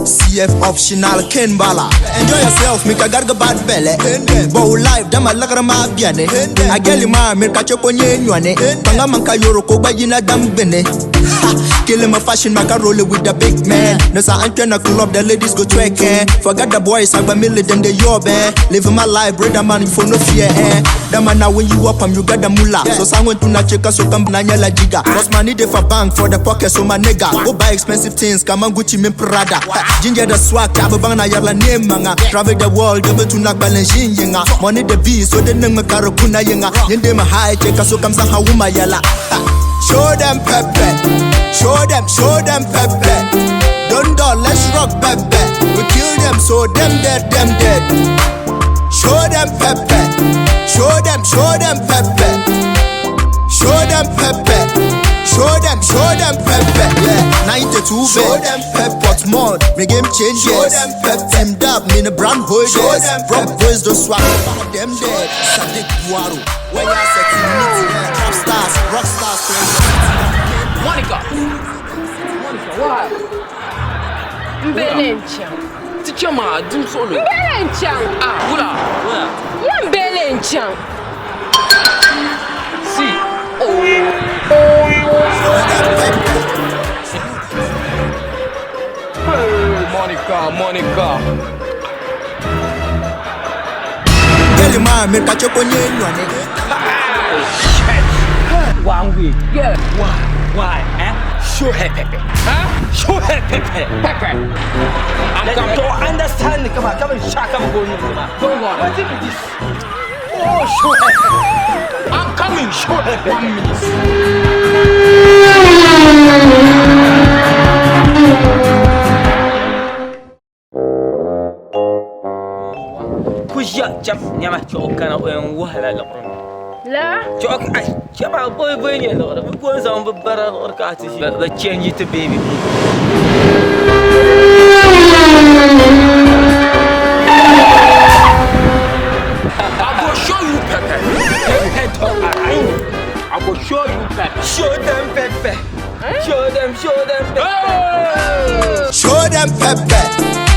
CF optional Ken Bala. Enjoy yourself, make a garga bad belly. Bow life, dama lagrama biane. I get ma, make a choponye nywane. Pangamanka yoroko bayina dam bene. Kill him a fashion maka roll with the big man. No sa antena club, the ladies go twerking. Forget the boys, I million them they yob eh. Living my life, brother man for no fear eh. The man now when you up you got the mula. So someone to na cheka so come na nyala jiga. Cause money dey for bank for the pocket so my nigga. Go buy expensive things, come on Gucci min Prada. Ginger the swag, tab bang na yala name manga. Travel the world, double to nak balance yenga. Money the beat, so the name karo kuna yenga. Yende ma high cheka so come sa hawuma yala. Show them pepe, show them pepe. Don't let's rock pepe. We kill them so them dead. Show them pepe, show them pepe. Show them pepe, show them pepe. Yeah, 92 show them pepe. What's more, me game change. Show them pepe. Teamed up, me the brand boy. Show them pepe. Boys don't swag, them dead. Sadik Guaro, when you sexy trap stars, rock stars. Monica, what? Mbelencha. Teacher ma, do solo. Mbelencha. Ah, ula. Ya Mbelencha. See. Hey, Monica. Girl, ma, me catch up on you. One week. Yeah. Why? Show her Pepe. Huh? Show her Pepe. I don't understand. Come on, shut up. Don't worry. What is this? Oh, show her Pepe. I'm coming. Show her Pepe. 1 minute. Kuya jam nyama chokana en wahala la qron. La. Chok ay chaba boy ni la qron. Ko zam bara orkati shi. The change it baby. I will show you Pepe. I will show you Pepe. Show them Pepe. Show them Pepe. Hey! Show them pepe,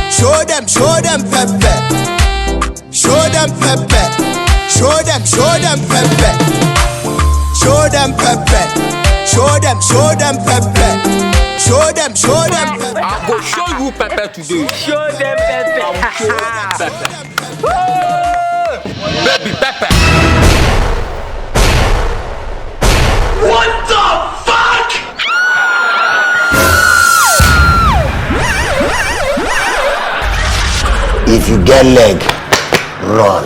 show them pepe. Show them pepe, show them pepe. Show them pepe, show them pepe. Show them pepe. I will show you Pepe today. Show them Pepe. I will show you Pepe. Baby Pepe. What the fuck? If you get leg, run.